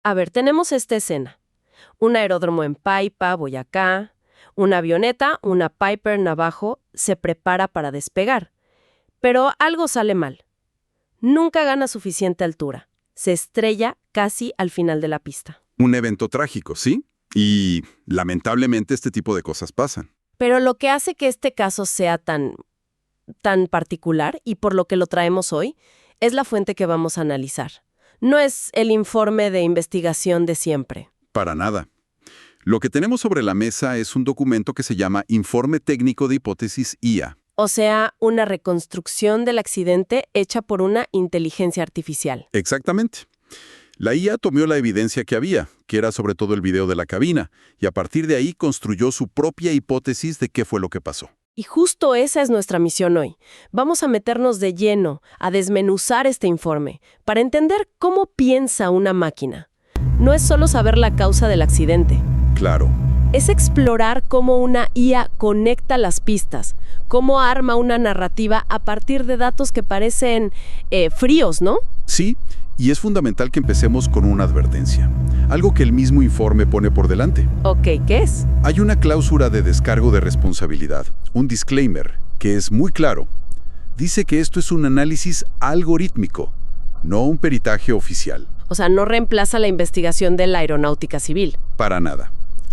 A ver, tenemos esta escena. Un aeródromo en Paipa, Boyacá, una avioneta, una Piper Navajo, se prepara para despegar. Pero algo sale mal. Nunca gana suficiente altura. Se estrella casi al final de la pista. Un evento trágico, ¿sí? Y lamentablemente este tipo de cosas pasan. Pero lo que hace que este caso sea tan particular y por lo que lo traemos hoy es la fuente que vamos a analizar. No es el informe de investigación de siempre. Para nada. Lo que tenemos sobre la mesa es un documento que se llama Informe Técnico de Hipótesis IA. O sea, una reconstrucción del accidente hecha por una inteligencia artificial. Exactamente. La IA tomó la evidencia que había, que era sobre todo el video de la cabina, y a partir de ahí construyó su propia hipótesis de qué fue lo que pasó. Y justo esa es nuestra misión hoy. Vamos a meternos de lleno, a desmenuzar este informe, para entender cómo piensa una máquina. No es solo saber la causa del accidente. Claro. Es explorar cómo una IA conecta las pistas, cómo arma una narrativa a partir de datos que parecen fríos, ¿no? Sí, y es fundamental que empecemos con una advertencia. Algo que el mismo informe pone por delante. Ok, ¿qué es? Hay una cláusula de descargo de responsabilidad, un disclaimer, que es muy claro. Dice que esto es un análisis algorítmico, no un peritaje oficial. O sea, no reemplaza la investigación de la aeronáutica civil. Para nada.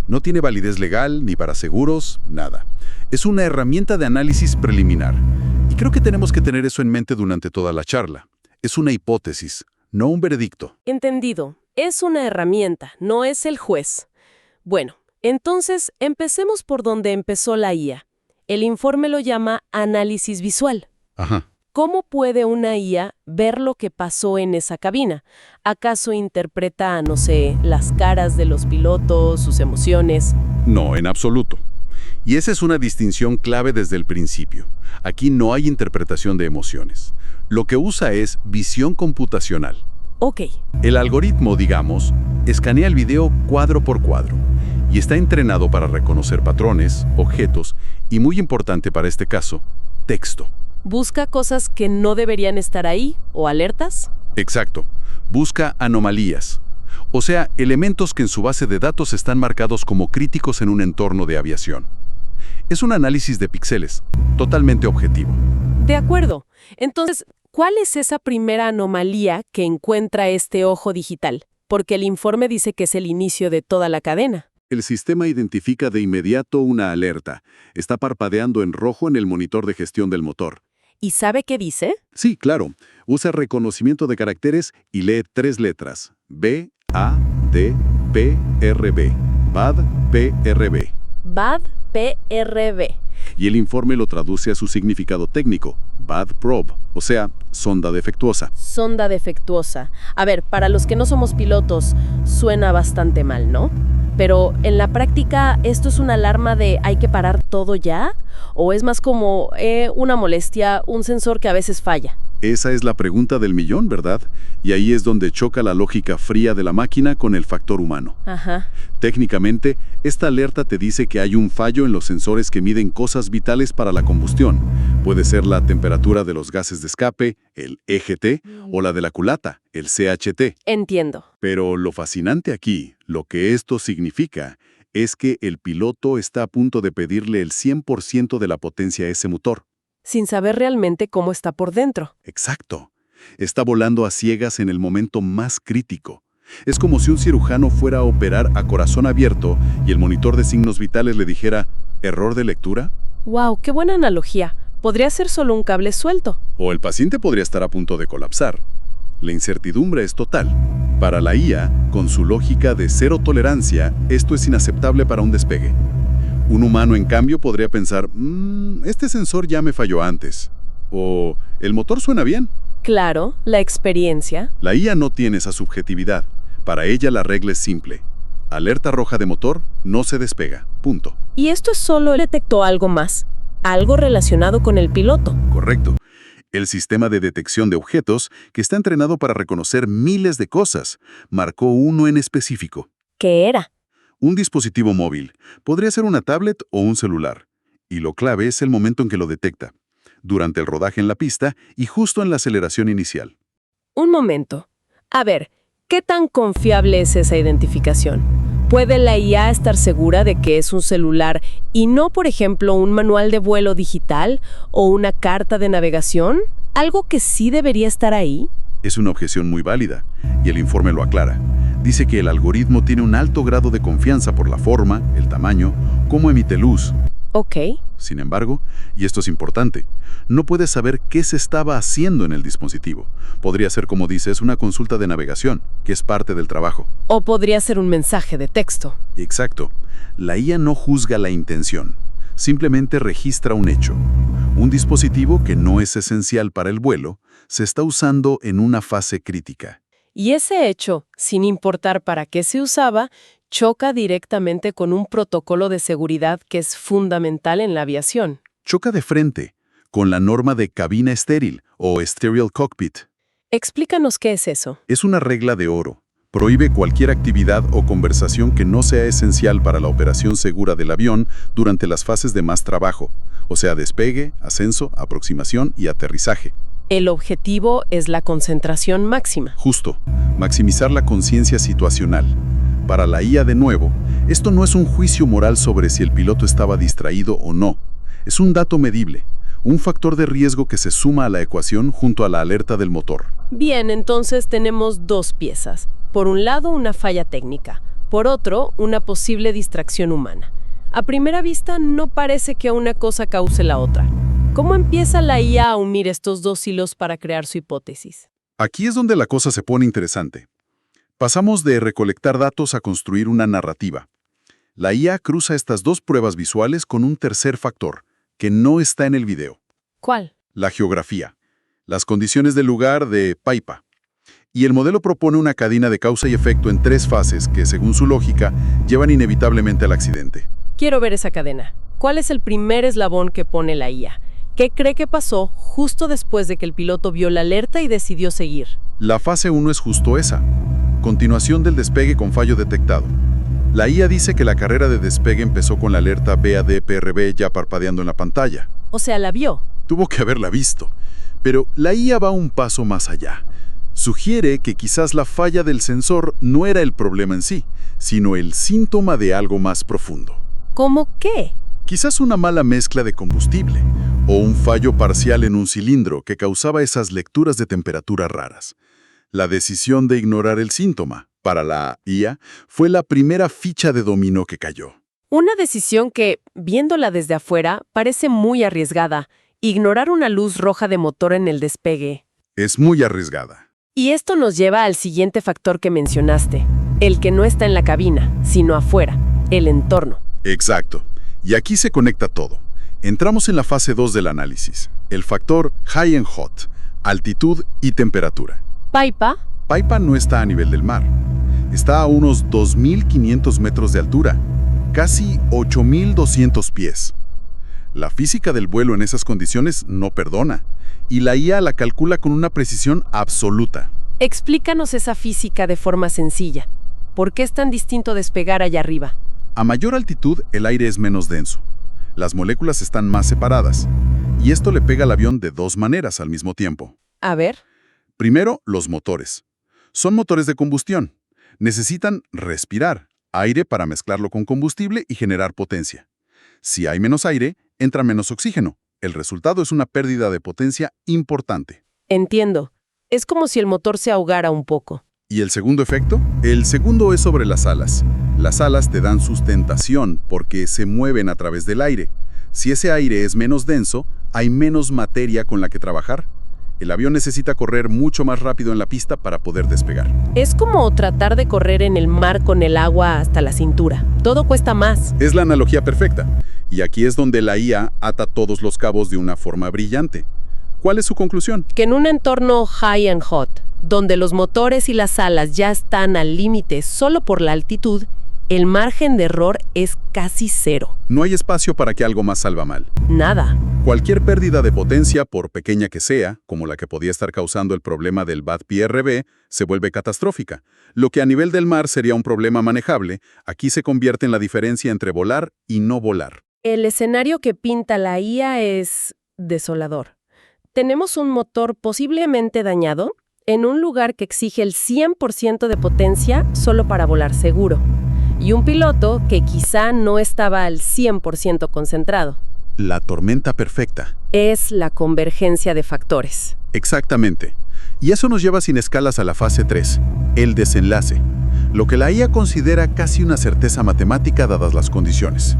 No tiene validez legal, ni para seguros, nada. Es una herramienta de análisis preliminar. Y creo que tenemos que tener eso en mente durante toda la charla. Es una hipótesis, no un veredicto. Entendido. Es una herramienta, no es el juez. Bueno, entonces empecemos por donde empezó la IA. El informe lo llama análisis visual. Ajá. ¿Cómo puede una IA ver lo que pasó en esa cabina? ¿Acaso interpreta, no sé, las caras de los pilotos, sus emociones? No, en absoluto. Y esa es una distinción clave desde el principio. Aquí no hay interpretación de emociones. Lo que usa es visión computacional. Ok. El algoritmo, digamos, escanea el video cuadro por cuadro y está entrenado para reconocer patrones, objetos y, muy importante para este caso, texto. ¿Busca cosas que no deberían estar ahí o alertas? Exacto. Busca anomalías. O sea, elementos que en su base de datos están marcados como críticos en un entorno de aviación. Es un análisis de píxeles, totalmente objetivo. De acuerdo. Entonces, ¿cuál es esa primera anomalía que encuentra este ojo digital? Porque el informe dice que es el inicio de toda la cadena. El sistema identifica de inmediato una alerta. Está parpadeando en rojo en el monitor de gestión del motor. ¿Y sabe qué dice? Sí, claro. Usa reconocimiento de caracteres y lee 3 letras. B, A, D, P, R, B. BAD, P, R, B. BAD, PRB. Y el informe lo traduce a su significado técnico, bad probe, o sea, sonda defectuosa. Sonda defectuosa. A ver, para los que no somos pilotos, suena bastante mal, ¿no? Pero en la práctica, ¿esto es una alarma de hay que parar todo ya? ¿O es más como una molestia, un sensor que a veces falla? Esa es la pregunta del millón, ¿verdad? Y ahí es donde choca la lógica fría de la máquina con el factor humano. Ajá. Técnicamente, esta alerta te dice que hay un fallo en los sensores que miden cosas vitales para la combustión. Puede ser la temperatura de los gases de escape, el EGT, o la de la culata, el CHT. Entiendo. Pero lo fascinante aquí, lo que esto significa, es que el piloto está a punto de pedirle el 100% de la potencia a ese motor. Sin saber realmente cómo está por dentro. Exacto. Está volando a ciegas en el momento más crítico. Es como si un cirujano fuera a operar a corazón abierto y el monitor de signos vitales le dijera, ¿error de lectura? ¡Wow! ¡Qué buena analogía! Podría ser solo un cable suelto. O el paciente podría estar a punto de colapsar. La incertidumbre es total. Para la IA, con su lógica de cero tolerancia, esto es inaceptable para un despegue. Un humano, en cambio, podría pensar, este sensor ya me falló antes. O, el motor suena bien. Claro, la experiencia. La IA no tiene esa subjetividad. Para ella la regla es simple. Alerta roja de motor, no se despega. Punto. ¿Y esto es solo detectó algo más? Algo relacionado con el piloto. Correcto. El sistema de detección de objetos, que está entrenado para reconocer miles de cosas, marcó uno en específico. ¿Qué era? Un dispositivo móvil. Podría ser una tablet o un celular. Y lo clave es el momento en que lo detecta. Durante el rodaje en la pista y justo en la aceleración inicial. Un momento. A ver, ¿Qué tan confiable es esa identificación? ¿Puede la IA estar segura de que es un celular y no, por ejemplo, un manual de vuelo digital o una carta de navegación? ¿Algo que sí debería estar ahí? Es una objeción muy válida, y el informe lo aclara. Dice que el algoritmo tiene un alto grado de confianza por la forma, el tamaño, cómo emite luz. Ok. Sin embargo, y esto es importante, no puedes saber qué se estaba haciendo en el dispositivo. Podría ser, como dices, una consulta de navegación, que es parte del trabajo. O podría ser un mensaje de texto. Exacto. La IA no juzga la intención, simplemente registra un hecho. Un dispositivo que no es esencial para el vuelo se está usando en una fase crítica. Y ese hecho, sin importar para qué se usaba, choca directamente con un protocolo de seguridad que es fundamental en la aviación. Choca de frente con la norma de cabina estéril o Sterile Cockpit. Explícanos qué es eso. Es una regla de oro. Prohíbe cualquier actividad o conversación que no sea esencial para la operación segura del avión durante las fases de más trabajo, o sea, despegue, ascenso, aproximación y aterrizaje. El objetivo es la concentración máxima. Justo, maximizar la conciencia situacional. Para la IA, de nuevo, esto no es un juicio moral sobre si el piloto estaba distraído o no. Es un dato medible, un factor de riesgo que se suma a la ecuación junto a la alerta del motor. Bien, entonces tenemos dos piezas. Por un lado, una falla técnica. Por otro, una posible distracción humana. A primera vista, no parece que una cosa cause la otra. ¿Cómo empieza la IA a unir estos dos hilos para crear su hipótesis? Aquí es donde la cosa se pone interesante. Pasamos de recolectar datos a construir una narrativa. La IA cruza estas dos pruebas visuales con un tercer factor, que no está en el video. ¿Cuál? La geografía, las condiciones del lugar de Paipa. Y el modelo propone una cadena de causa y efecto en 3 fases que, según su lógica, llevan inevitablemente al accidente. Quiero ver esa cadena. ¿Cuál es el primer eslabón que pone la IA? ¿Qué cree que pasó justo después de que el piloto vio la alerta y decidió seguir? La fase 1 es justo esa. Continuación del despegue con fallo detectado. La IA dice que la carrera de despegue empezó con la alerta BAD-PRB ya parpadeando en la pantalla. O sea, la vio. Tuvo que haberla visto. Pero la IA va un paso más allá. Sugiere que quizás la falla del sensor no era el problema en sí, sino el síntoma de algo más profundo. ¿Cómo qué? Quizás una mala mezcla de combustible o un fallo parcial en un cilindro que causaba esas lecturas de temperatura raras. La decisión de ignorar el síntoma, para la IA, fue la primera ficha de dominó que cayó. Una decisión que, viéndola desde afuera, parece muy arriesgada. Ignorar una luz roja de motor en el despegue. Es muy arriesgada. Y esto nos lleva al siguiente factor que mencionaste, el que no está en la cabina, sino afuera, el entorno. Exacto. Y aquí se conecta todo. Entramos en la fase 2 del análisis, el factor high and hot, altitud y temperatura. ¿Paipa? Paipa no está a nivel del mar. Está a unos 2.500 metros de altura, casi 8.200 pies. La física del vuelo en esas condiciones no perdona, y la IA la calcula con una precisión absoluta. Explícanos esa física de forma sencilla. ¿Por qué es tan distinto despegar allá arriba? A mayor altitud, el aire es menos denso. Las moléculas están más separadas, y esto le pega al avión de 2 maneras al mismo tiempo. A ver. Primero, los motores. Son motores de combustión. Necesitan respirar aire para mezclarlo con combustible y generar potencia. Si hay menos aire, entra menos oxígeno. El resultado es una pérdida de potencia importante. Entiendo. Es como si el motor se ahogara un poco. ¿Y el segundo efecto? El segundo es sobre las alas. Las alas te dan sustentación porque se mueven a través del aire. Si ese aire es menos denso, hay menos materia con la que trabajar. El avión necesita correr mucho más rápido en la pista para poder despegar. Es como tratar de correr en el mar con el agua hasta la cintura. Todo cuesta más. Es la analogía perfecta. Y aquí es donde la IA ata todos los cabos de una forma brillante. ¿Cuál es su conclusión? Que en un entorno high and hot, donde los motores y las alas ya están al límite solo por la altitud, el margen de error es casi cero. No hay espacio para que algo más salga mal. Nada. Cualquier pérdida de potencia, por pequeña que sea, como la que podía estar causando el problema del BAD-PRB, se vuelve catastrófica. Lo que a nivel del mar sería un problema manejable, aquí se convierte en la diferencia entre volar y no volar. El escenario que pinta la IA es desolador. Tenemos un motor posiblemente dañado, en un lugar que exige el 100% de potencia solo para volar seguro, y un piloto que quizá no estaba al 100% concentrado. La tormenta perfecta. Es la convergencia de factores. Exactamente. Y eso nos lleva sin escalas a la fase 3, el desenlace, lo que la IA considera casi una certeza matemática dadas las condiciones.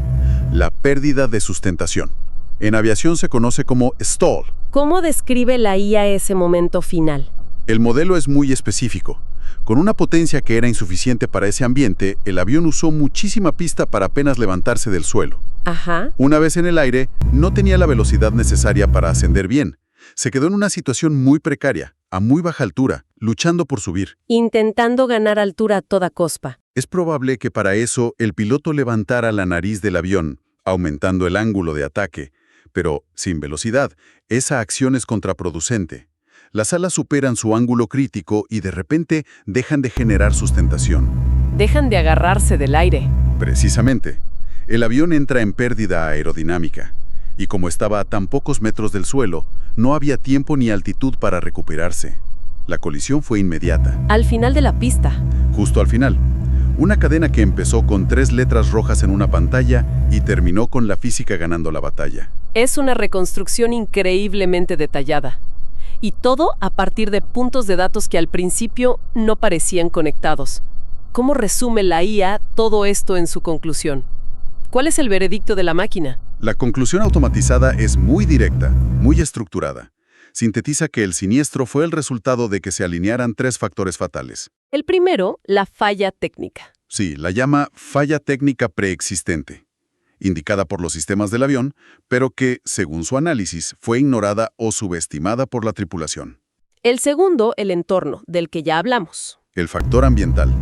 La pérdida de sustentación. En aviación se conoce como stall. ¿Cómo describe la IA ese momento final? El modelo es muy específico. Con una potencia que era insuficiente para ese ambiente, el avión usó muchísima pista para apenas levantarse del suelo. Ajá. Una vez en el aire, no tenía la velocidad necesaria para ascender bien. Se quedó en una situación muy precaria, a muy baja altura, luchando por subir. Intentando ganar altura a toda costa. Es probable que para eso el piloto levantara la nariz del avión, aumentando el ángulo de ataque. Pero, sin velocidad, esa acción es contraproducente. Las alas superan su ángulo crítico y de repente dejan de generar sustentación. Dejan de agarrarse del aire. Precisamente. El avión entra en pérdida aerodinámica. Y como estaba a tan pocos metros del suelo, no había tiempo ni altitud para recuperarse. La colisión fue inmediata. Al final de la pista. Justo al final. Una cadena que empezó con 3 letras rojas en una pantalla y terminó con la física ganando la batalla. Es una reconstrucción increíblemente detallada. Y todo a partir de puntos de datos que al principio no parecían conectados. ¿Cómo resume la IA todo esto en su conclusión? ¿Cuál es el veredicto de la máquina? La conclusión automatizada es muy directa, muy estructurada. Sintetiza que el siniestro fue el resultado de que se alinearan 3 factores fatales. El primero, la falla técnica. Sí, la llama falla técnica preexistente, indicada por los sistemas del avión, pero que, según su análisis, fue ignorada o subestimada por la tripulación. El segundo, el entorno, del que ya hablamos. El factor ambiental,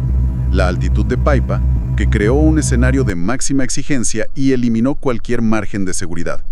la altitud de Paipa, que creó un escenario de máxima exigencia y eliminó cualquier margen de seguridad.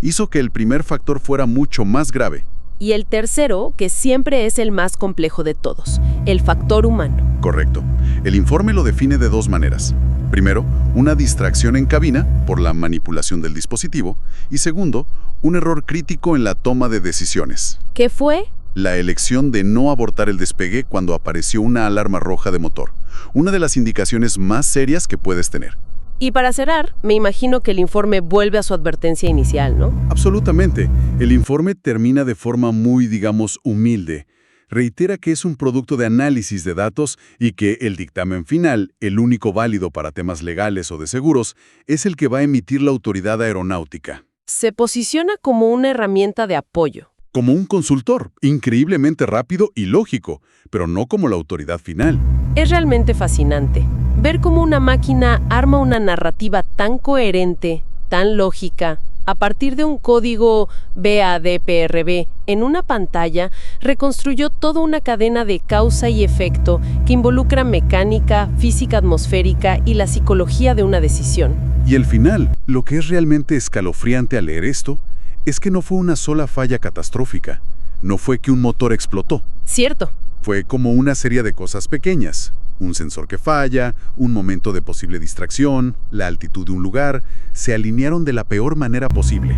Hizo que el primer factor fuera mucho más grave. Y el tercero, que siempre es el más complejo de todos, el factor humano. Correcto. El informe lo define de 2 maneras. Primero, una distracción en cabina por la manipulación del dispositivo. Y segundo, un error crítico en la toma de decisiones. ¿Qué fue? La elección de no abortar el despegue cuando apareció una alarma roja de motor. Una de las indicaciones más serias que puedes tener. Y para cerrar, me imagino que el informe vuelve a su advertencia inicial, ¿no? Absolutamente. El informe termina de forma muy, digamos, humilde. Reitera que es un producto de análisis de datos y que el dictamen final, el único válido para temas legales o de seguros, es el que va a emitir la autoridad aeronáutica. Se posiciona como una herramienta de apoyo. Como un consultor, increíblemente rápido y lógico, pero no como la autoridad final. Es realmente fascinante ver cómo una máquina arma una narrativa tan coherente, tan lógica, a partir de un código BADPRB en una pantalla, reconstruyó toda una cadena de causa y efecto que involucra mecánica, física atmosférica y la psicología de una decisión. Y el final, lo que es realmente escalofriante al leer esto, es que no fue una sola falla catastrófica. No fue que un motor explotó. Cierto. Fue como una serie de cosas pequeñas. Un sensor que falla, un momento de posible distracción, la altitud de un lugar, se alinearon de la peor manera posible.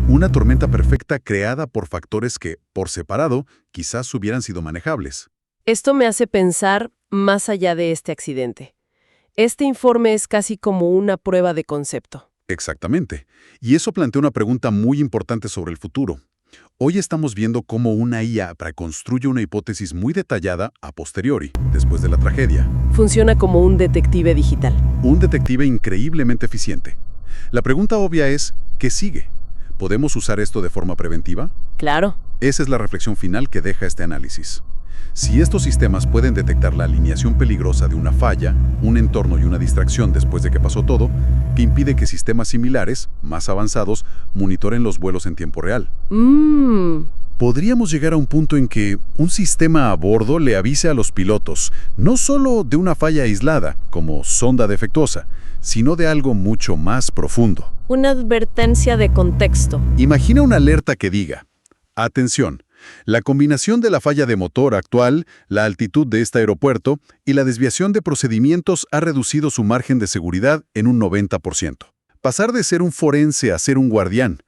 Una tormenta perfecta creada por factores que, por separado, quizás hubieran sido manejables. Esto me hace pensar más allá de este accidente. Este informe es casi como una prueba de concepto. Exactamente. Y eso plantea una pregunta muy importante sobre el futuro. Hoy estamos viendo cómo una IA preconstruye una hipótesis muy detallada a posteriori, después de la tragedia. Funciona como un detective digital. Un detective increíblemente eficiente. La pregunta obvia es, ¿qué sigue? ¿Podemos usar esto de forma preventiva? Claro. Esa es la reflexión final que deja este análisis. Si estos sistemas pueden detectar la alineación peligrosa de una falla, un entorno y una distracción después de que pasó todo, ¿qué impide que sistemas similares, más avanzados, monitoren los vuelos en tiempo real? Podríamos llegar a un punto en que un sistema a bordo le avise a los pilotos, no solo de una falla aislada, como sonda defectuosa, sino de algo mucho más profundo. Una advertencia de contexto. Imagina una alerta que diga, atención, la combinación de la falla de motor actual, la altitud de este aeropuerto y la desviación de procedimientos ha reducido su margen de seguridad en un 90%. Pasar de ser un forense a ser un guardián.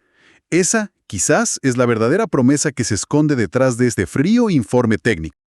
Esa Quizás es la verdadera promesa que se esconde detrás de este frío informe técnico.